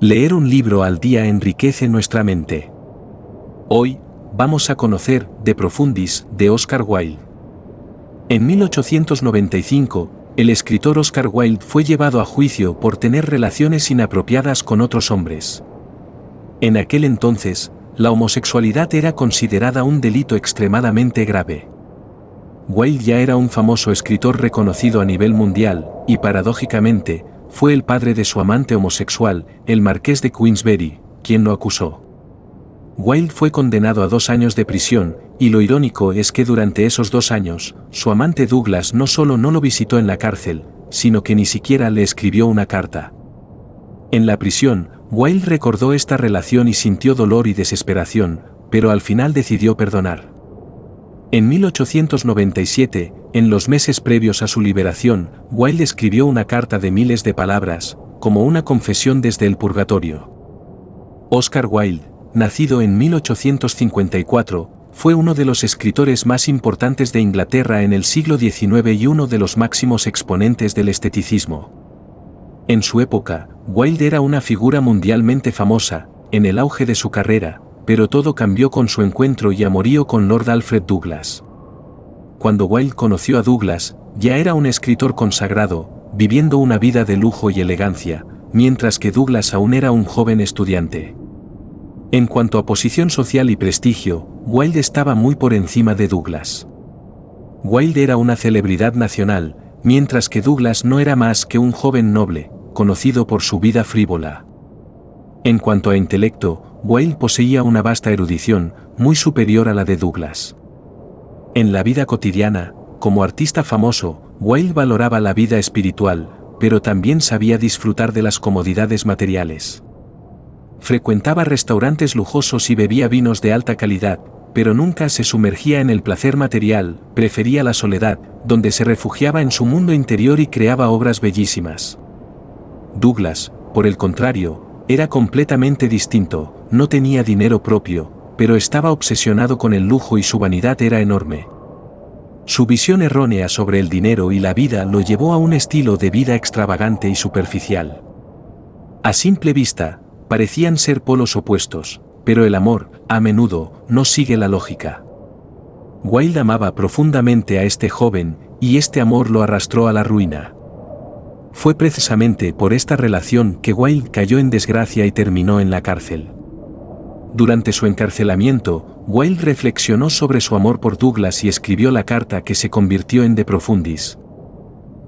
Leer un libro al día enriquece nuestra mente. Hoy, vamos a conocer De Profundis, de Oscar Wilde. En 1895, el escritor Oscar Wilde fue llevado a juicio por tener relaciones inapropiadas con otros hombres. En aquel entonces, la homosexualidad era considerada un delito extremadamente grave. Wilde ya era un famoso escritor reconocido a nivel mundial, y paradójicamente, fue el padre de su amante homosexual, el marqués de Queensberry, quien lo acusó. Wilde fue condenado a 2 años de prisión, y lo irónico es que durante esos 2 años, su amante Douglas no solo no lo visitó en la cárcel, sino que ni siquiera le escribió una carta. En la prisión, Wilde recordó esta relación y sintió dolor y desesperación, pero al final decidió perdonar. En 1897, en los meses previos a su liberación, Wilde escribió una carta de miles de palabras, como una confesión desde el purgatorio. Oscar Wilde, nacido en 1854, fue uno de los escritores más importantes de Inglaterra en el siglo XIX y uno de los máximos exponentes del esteticismo. En su época, Wilde era una figura mundialmente famosa, en el auge de su carrera, pero todo cambió con su encuentro y amorío con Lord Alfred Douglas. Cuando Wilde conoció a Douglas, ya era un escritor consagrado, viviendo una vida de lujo y elegancia, mientras que Douglas aún era un joven estudiante. En cuanto a posición social y prestigio, Wilde estaba muy por encima de Douglas. Wilde era una celebridad nacional, mientras que Douglas no era más que un joven noble, conocido por su vida frívola. En cuanto a intelecto, Wilde poseía una vasta erudición, muy superior a la de Douglas. En la vida cotidiana, como artista famoso, Wilde valoraba la vida espiritual, pero también sabía disfrutar de las comodidades materiales. Frecuentaba restaurantes lujosos y bebía vinos de alta calidad, pero nunca se sumergía en el placer material, prefería la soledad, donde se refugiaba en su mundo interior y creaba obras bellísimas. Douglas, por el contrario, era completamente distinto, no tenía dinero propio, pero estaba obsesionado con el lujo y su vanidad era enorme. Su visión errónea sobre el dinero y la vida lo llevó a un estilo de vida extravagante y superficial. A simple vista, parecían ser polos opuestos, pero el amor, a menudo, no sigue la lógica. Wilde amaba profundamente a este joven, y este amor lo arrastró a la ruina. Fue precisamente por esta relación que Wilde cayó en desgracia y terminó en la cárcel. Durante su encarcelamiento, Wilde reflexionó sobre su amor por Douglas y escribió la carta que se convirtió en De Profundis.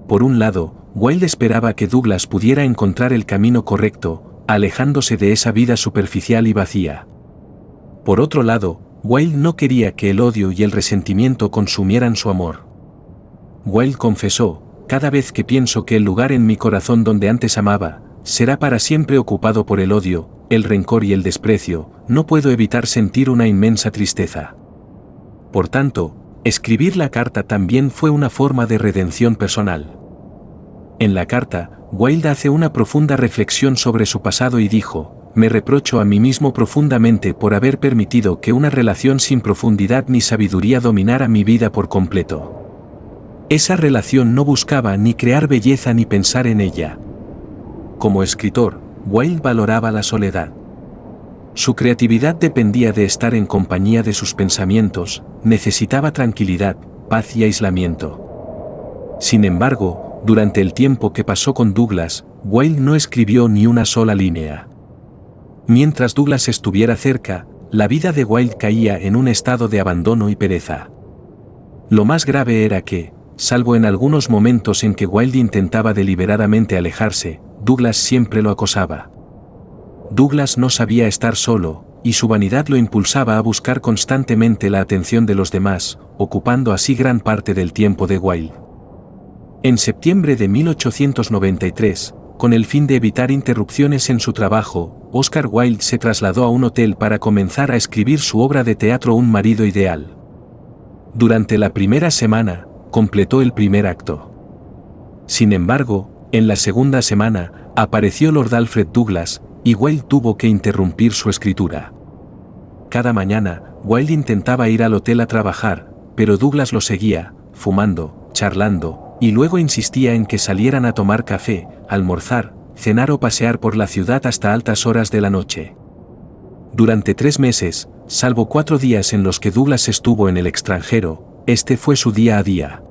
Por un lado, Wilde esperaba que Douglas pudiera encontrar el camino correcto, alejándose de esa vida superficial y vacía. Por otro lado, Wilde no quería que el odio y el resentimiento consumieran su amor. Wilde confesó: «Cada vez que pienso que el lugar en mi corazón donde antes amaba, será para siempre ocupado por el odio, el rencor y el desprecio, no puedo evitar sentir una inmensa tristeza». Por tanto, escribir la carta también fue una forma de redención personal. En la carta, Wilde hace una profunda reflexión sobre su pasado y dijo: «Me reprocho a mí mismo profundamente por haber permitido que una relación sin profundidad ni sabiduría dominara mi vida por completo. Esa relación no buscaba ni crear belleza ni pensar en ella». Como escritor, Wilde valoraba la soledad. Su creatividad dependía de estar en compañía de sus pensamientos, necesitaba tranquilidad, paz y aislamiento. Sin embargo, durante el tiempo que pasó con Douglas, Wilde no escribió ni una sola línea. Mientras Douglas estuviera cerca, la vida de Wilde caía en un estado de abandono y pereza. Lo más grave era que, salvo en algunos momentos en que Wilde intentaba deliberadamente alejarse, Douglas siempre lo acosaba. Douglas no sabía estar solo, y su vanidad lo impulsaba a buscar constantemente la atención de los demás, ocupando así gran parte del tiempo de Wilde. En septiembre de 1893, con el fin de evitar interrupciones en su trabajo, Oscar Wilde se trasladó a un hotel para comenzar a escribir su obra de teatro Un marido ideal. Durante la primera semana, completó el primer acto. Sin embargo, en la segunda semana, apareció Lord Alfred Douglas, y Wilde tuvo que interrumpir su escritura. Cada mañana, Wilde intentaba ir al hotel a trabajar, pero Douglas lo seguía, fumando, charlando, y luego insistía en que salieran a tomar café, almorzar, cenar o pasear por la ciudad hasta altas horas de la noche. Durante 3 meses, salvo 4 días en los que Douglas estuvo en el extranjero, este fue su día a día.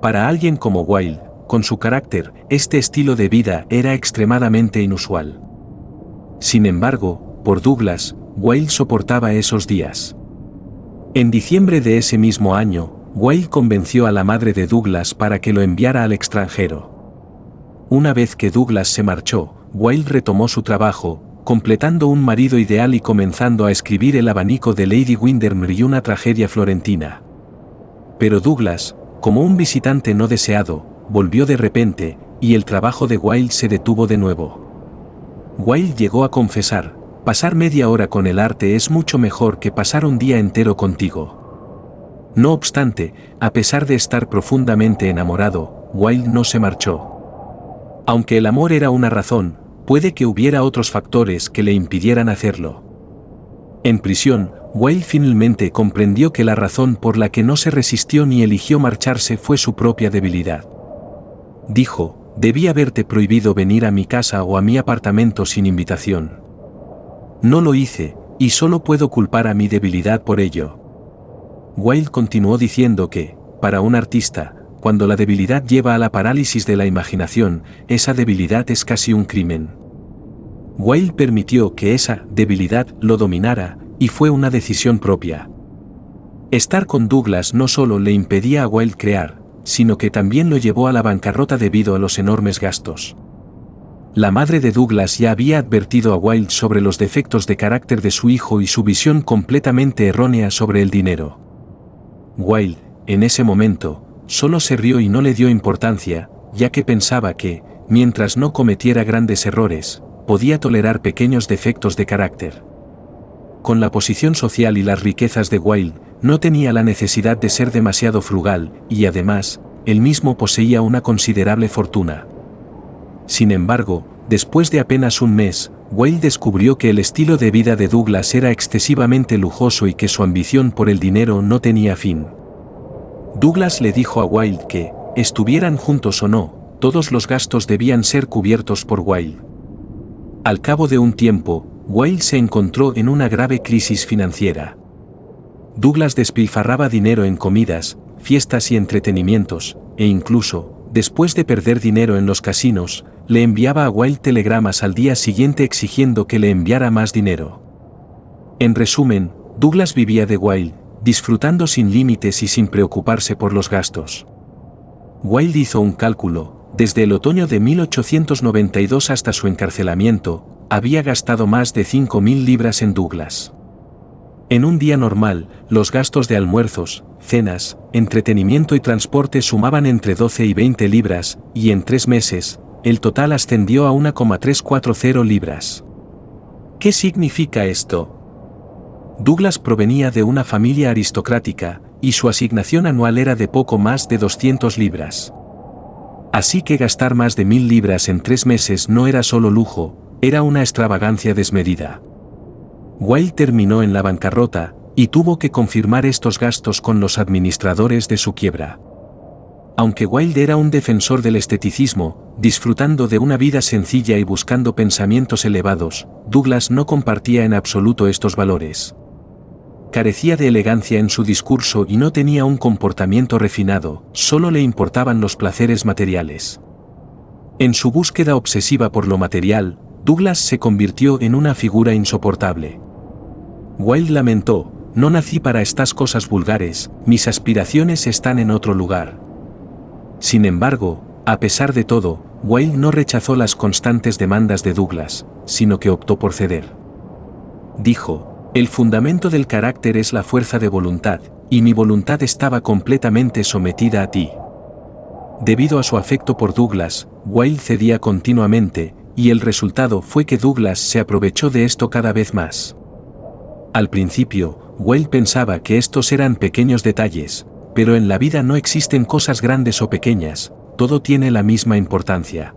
Para alguien como Wilde, con su carácter, este estilo de vida era extremadamente inusual. Sin embargo, por Douglas, Wilde soportaba esos días. En diciembre de ese mismo año, Wilde convenció a la madre de Douglas para que lo enviara al extranjero. Una vez que Douglas se marchó, Wilde retomó su trabajo, completando Un marido ideal y comenzando a escribir El abanico de Lady Windermere y una tragedia florentina. Pero Douglas, como un visitante no deseado, volvió de repente, y el trabajo de Wilde se detuvo de nuevo. Wilde llegó a confesar: pasar media hora con el arte es mucho mejor que pasar un día entero contigo. No obstante, a pesar de estar profundamente enamorado, Wilde no se marchó. Aunque el amor era una razón, puede que hubiera otros factores que le impidieran hacerlo. En prisión, Wilde finalmente comprendió que la razón por la que no se resistió ni eligió marcharse fue su propia debilidad. Dijo: debí haberte prohibido venir a mi casa o a mi apartamento sin invitación. No lo hice, y solo puedo culpar a mi debilidad por ello. Wilde continuó diciendo que, para un artista, cuando la debilidad lleva a la parálisis de la imaginación, esa debilidad es casi un crimen. Wilde permitió que esa debilidad lo dominara, y fue una decisión propia. Estar con Douglas no solo le impedía a Wilde crear, sino que también lo llevó a la bancarrota debido a los enormes gastos. La madre de Douglas ya había advertido a Wilde sobre los defectos de carácter de su hijo y su visión completamente errónea sobre el dinero. Wilde, en ese momento, solo se rió y no le dio importancia, ya que pensaba que, mientras no cometiera grandes errores, podía tolerar pequeños defectos de carácter. Con la posición social y las riquezas de Wilde, no tenía la necesidad de ser demasiado frugal, y además, él mismo poseía una considerable fortuna. Sin embargo, después de apenas un mes, Wilde descubrió que el estilo de vida de Douglas era excesivamente lujoso y que su ambición por el dinero no tenía fin. Douglas le dijo a Wilde que, estuvieran juntos o no, todos los gastos debían ser cubiertos por Wilde. Al cabo de un tiempo, Wilde se encontró en una grave crisis financiera. Douglas despilfarraba dinero en comidas, fiestas y entretenimientos, e incluso, después de perder dinero en los casinos, le enviaba a Wilde telegramas al día siguiente exigiendo que le enviara más dinero. En resumen, Douglas vivía de Wilde, disfrutando sin límites y sin preocuparse por los gastos. Wilde hizo un cálculo: desde el otoño de 1892 hasta su encarcelamiento, había gastado más de 5.000 libras en Douglas. En un día normal, los gastos de almuerzos, cenas, entretenimiento y transporte sumaban entre 12 y 20 libras, y en 3 meses, el total ascendió a 1,340 libras. ¿Qué significa esto? Douglas provenía de una familia aristocrática, y su asignación anual era de poco más de 200 libras. Así que gastar más de 1.000 libras en 3 meses no era solo lujo, era una extravagancia desmedida. Wilde terminó en la bancarrota, y tuvo que confirmar estos gastos con los administradores de su quiebra. Aunque Wilde era un defensor del esteticismo, disfrutando de una vida sencilla y buscando pensamientos elevados, Douglas no compartía en absoluto estos valores. Carecía de elegancia en su discurso y no tenía un comportamiento refinado, solo le importaban los placeres materiales. En su búsqueda obsesiva por lo material, Douglas se convirtió en una figura insoportable. Wilde lamentó: no nací para estas cosas vulgares, mis aspiraciones están en otro lugar. Sin embargo, a pesar de todo, Wilde no rechazó las constantes demandas de Douglas, sino que optó por ceder. Dijo: el fundamento del carácter es la fuerza de voluntad, y mi voluntad estaba completamente sometida a ti. Debido a su afecto por Douglas, Wilde cedía continuamente, y el resultado fue que Douglas se aprovechó de esto cada vez más. Al principio, Wilde pensaba que estos eran pequeños detalles, pero en la vida no existen cosas grandes o pequeñas, todo tiene la misma importancia.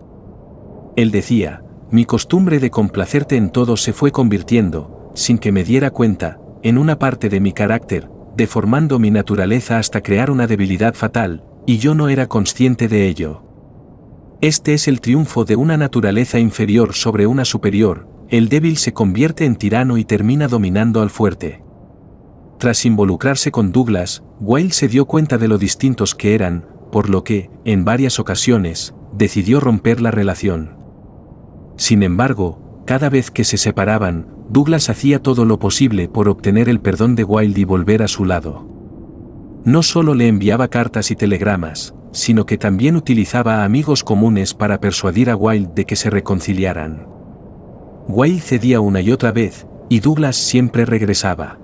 Él decía: mi costumbre de complacerte en todo se fue convirtiendo, sin que me diera cuenta, en una parte de mi carácter, deformando mi naturaleza hasta crear una debilidad fatal, y yo no era consciente de ello. Este es el triunfo de una naturaleza inferior sobre una superior, el débil se convierte en tirano y termina dominando al fuerte. Tras involucrarse con Douglas, Wilde se dio cuenta de lo distintos que eran, por lo que, en varias ocasiones, decidió romper la relación. Sin embargo, cada vez que se separaban, Douglas hacía todo lo posible por obtener el perdón de Wilde y volver a su lado. No solo le enviaba cartas y telegramas, sino que también utilizaba a amigos comunes para persuadir a Wilde de que se reconciliaran. Wilde cedía una y otra vez, y Douglas siempre regresaba.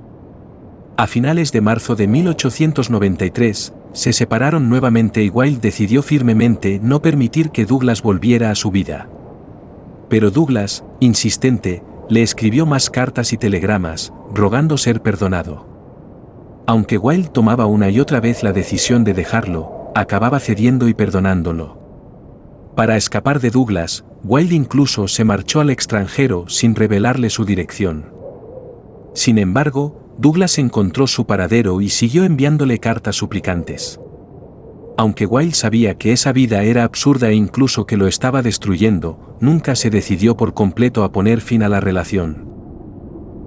A finales de marzo de 1893, se separaron nuevamente y Wilde decidió firmemente no permitir que Douglas volviera a su vida. Pero Douglas, insistente, le escribió más cartas y telegramas, rogando ser perdonado. Aunque Wilde tomaba una y otra vez la decisión de dejarlo, acababa cediendo y perdonándolo. Para escapar de Douglas, Wilde incluso se marchó al extranjero sin revelarle su dirección. Sin embargo, Douglas encontró su paradero y siguió enviándole cartas suplicantes. Aunque Wilde sabía que esa vida era absurda e incluso que lo estaba destruyendo, nunca se decidió por completo a poner fin a la relación.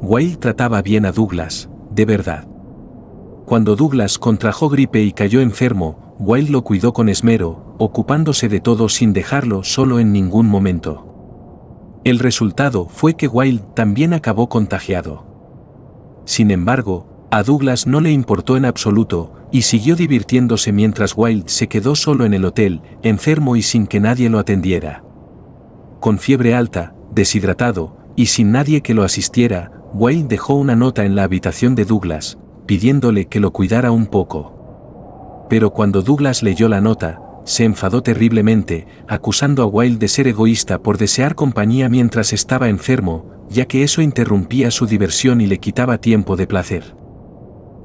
Wilde trataba bien a Douglas, de verdad. Cuando Douglas contrajo gripe y cayó enfermo, Wilde lo cuidó con esmero, ocupándose de todo sin dejarlo solo en ningún momento. El resultado fue que Wilde también acabó contagiado. Sin embargo, a Douglas no le importó en absoluto, y siguió divirtiéndose mientras Wilde se quedó solo en el hotel, enfermo y sin que nadie lo atendiera. Con fiebre alta, deshidratado, y sin nadie que lo asistiera, Wilde dejó una nota en la habitación de Douglas, pidiéndole que lo cuidara un poco. Pero cuando Douglas leyó la nota, se enfadó terriblemente, acusando a Wilde de ser egoísta por desear compañía mientras estaba enfermo, ya que eso interrumpía su diversión y le quitaba tiempo de placer.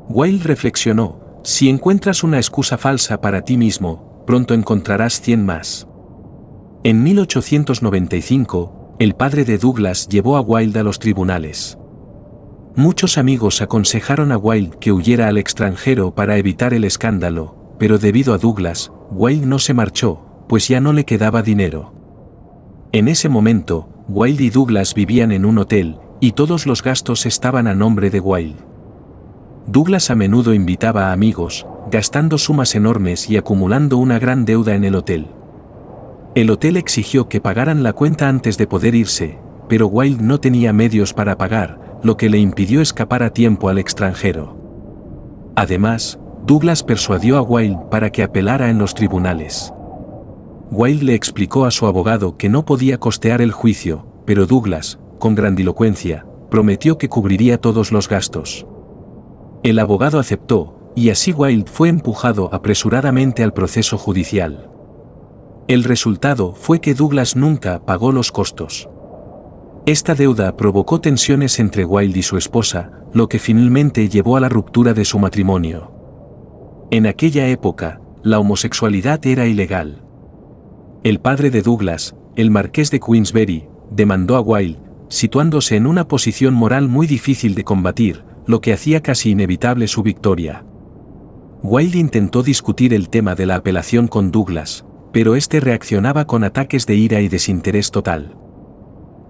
Wilde reflexionó: si encuentras una excusa falsa para ti mismo, pronto encontrarás 100 más. En 1895, el padre de Douglas llevó a Wilde a los tribunales. Muchos amigos aconsejaron a Wilde que huyera al extranjero para evitar el escándalo, pero debido a Douglas, Wilde no se marchó, pues ya no le quedaba dinero. En ese momento, Wilde y Douglas vivían en un hotel, y todos los gastos estaban a nombre de Wilde. Douglas a menudo invitaba a amigos, gastando sumas enormes y acumulando una gran deuda en el hotel. El hotel exigió que pagaran la cuenta antes de poder irse, pero Wilde no tenía medios para pagar, lo que le impidió escapar a tiempo al extranjero. Además, Douglas persuadió a Wilde para que apelara en los tribunales. Wilde le explicó a su abogado que no podía costear el juicio, pero Douglas, con grandilocuencia, prometió que cubriría todos los gastos. El abogado aceptó, y así Wilde fue empujado apresuradamente al proceso judicial. El resultado fue que Douglas nunca pagó los costos. Esta deuda provocó tensiones entre Wilde y su esposa, lo que finalmente llevó a la ruptura de su matrimonio. En aquella época, la homosexualidad era ilegal. El padre de Douglas, el marqués de Queensberry, demandó a Wilde, situándose en una posición moral muy difícil de combatir, lo que hacía casi inevitable su victoria. Wilde intentó discutir el tema de la apelación con Douglas, pero este reaccionaba con ataques de ira y desinterés total.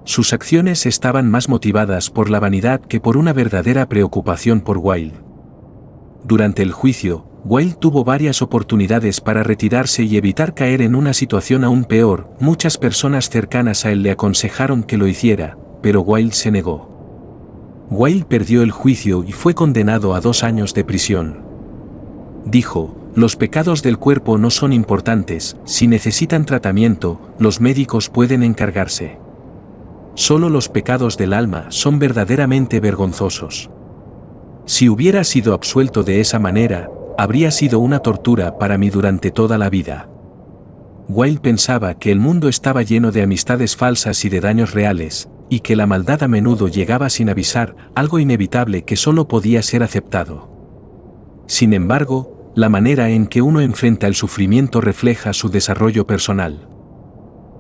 Sus acciones estaban más motivadas por la vanidad que por una verdadera preocupación por Wilde. Durante el juicio, Wilde tuvo varias oportunidades para retirarse y evitar caer en una situación aún peor. Muchas personas cercanas a él le aconsejaron que lo hiciera, pero Wilde se negó. Wilde perdió el juicio y fue condenado a 2 años de prisión. Dijo: los pecados del cuerpo no son importantes, si necesitan tratamiento, los médicos pueden encargarse. Solo los pecados del alma son verdaderamente vergonzosos. Si hubiera sido absuelto de esa manera, habría sido una tortura para mí durante toda la vida. Wilde pensaba que el mundo estaba lleno de amistades falsas y de daños reales, y que la maldad a menudo llegaba sin avisar, algo inevitable que solo podía ser aceptado. Sin embargo, la manera en que uno enfrenta el sufrimiento refleja su desarrollo personal.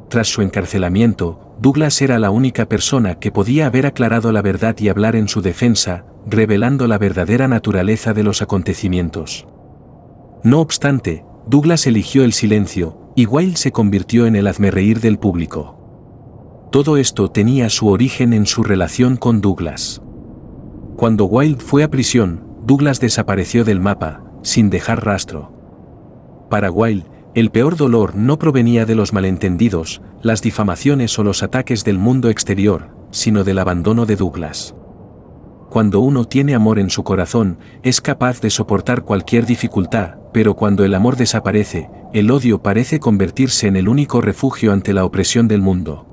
Tras su encarcelamiento, Douglas era la única persona que podía haber aclarado la verdad y hablar en su defensa, revelando la verdadera naturaleza de los acontecimientos. No obstante, Douglas eligió el silencio, y Wilde se convirtió en el hazmerreír del público. Todo esto tenía su origen en su relación con Douglas. Cuando Wilde fue a prisión, Douglas desapareció del mapa, sin dejar rastro. Para Wilde, el peor dolor no provenía de los malentendidos, las difamaciones o los ataques del mundo exterior, sino del abandono de Douglas. Cuando uno tiene amor en su corazón, es capaz de soportar cualquier dificultad, pero cuando el amor desaparece, el odio parece convertirse en el único refugio ante la opresión del mundo.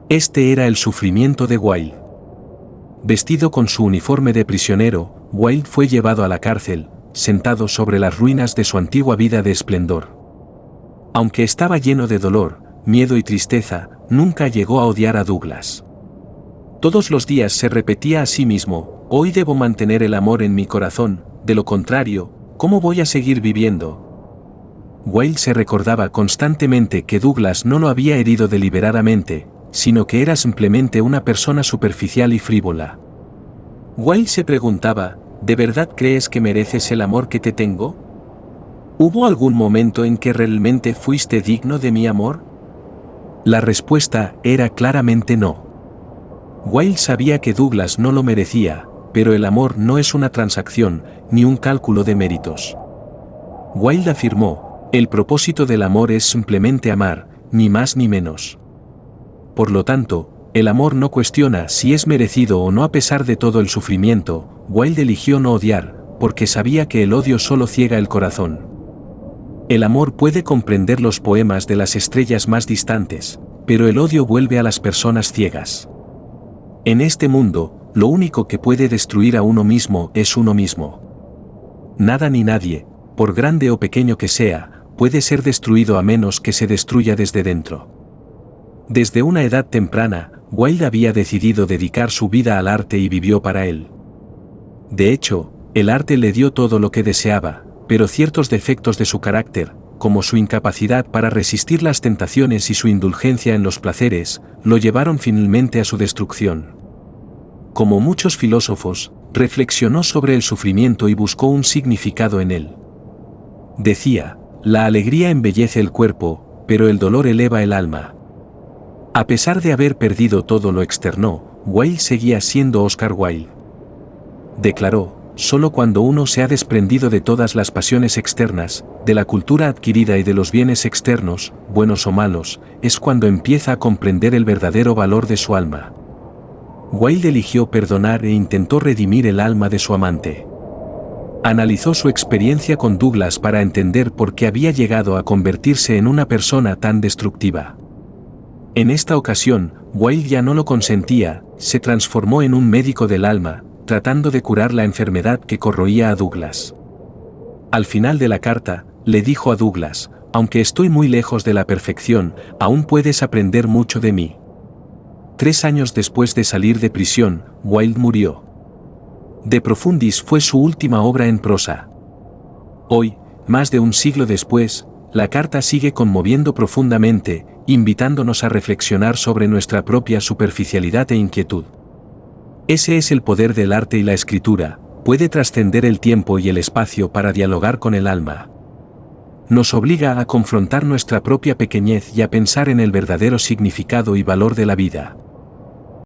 Este era el sufrimiento de Wilde. Vestido con su uniforme de prisionero, Wilde fue llevado a la cárcel, sentado sobre las ruinas de su antigua vida de esplendor. Aunque estaba lleno de dolor, miedo y tristeza, nunca llegó a odiar a Douglas. Todos los días se repetía a sí mismo: hoy debo mantener el amor en mi corazón, de lo contrario, ¿cómo voy a seguir viviendo? Wilde se recordaba constantemente que Douglas no lo había herido deliberadamente, sino que era simplemente una persona superficial y frívola. Wilde se preguntaba: ¿de verdad crees que mereces el amor que te tengo? ¿Hubo algún momento en que realmente fuiste digno de mi amor? La respuesta era claramente no. Wilde sabía que Douglas no lo merecía, pero el amor no es una transacción, ni un cálculo de méritos. Wilde afirmó: el propósito del amor es simplemente amar, ni más ni menos. Por lo tanto, el amor no cuestiona si es merecido o no. A pesar de todo el sufrimiento, Wilde eligió no odiar, porque sabía que el odio solo ciega el corazón. El amor puede comprender los poemas de las estrellas más distantes, pero el odio vuelve a las personas ciegas. En este mundo, lo único que puede destruir a uno mismo es uno mismo. Nada ni nadie, por grande o pequeño que sea, puede ser destruido a menos que se destruya desde dentro. Desde una edad temprana, Wilde había decidido dedicar su vida al arte y vivió para él. De hecho, el arte le dio todo lo que deseaba, pero ciertos defectos de su carácter, como su incapacidad para resistir las tentaciones y su indulgencia en los placeres, lo llevaron finalmente a su destrucción. Como muchos filósofos, reflexionó sobre el sufrimiento y buscó un significado en él. Decía: la alegría embellece el cuerpo, pero el dolor eleva el alma. A pesar de haber perdido todo lo externo, Wilde seguía siendo Oscar Wilde. Declaró: solo cuando uno se ha desprendido de todas las pasiones externas, de la cultura adquirida y de los bienes externos, buenos o malos, es cuando empieza a comprender el verdadero valor de su alma. Wilde eligió perdonar e intentó redimir el alma de su amante. Analizó su experiencia con Douglas para entender por qué había llegado a convertirse en una persona tan destructiva. En esta ocasión, Wilde ya no lo consentía, se transformó en un médico del alma, tratando de curar la enfermedad que corroía a Douglas. Al final de la carta, le dijo a Douglas: aunque estoy muy lejos de la perfección, aún puedes aprender mucho de mí. 3 años después de salir de prisión, Wilde murió. De Profundis fue su última obra en prosa. Hoy, más de un siglo después, la carta sigue conmoviendo profundamente, invitándonos a reflexionar sobre nuestra propia superficialidad e inquietud. Ese es el poder del arte y la escritura, puede trascender el tiempo y el espacio para dialogar con el alma. Nos obliga a confrontar nuestra propia pequeñez y a pensar en el verdadero significado y valor de la vida.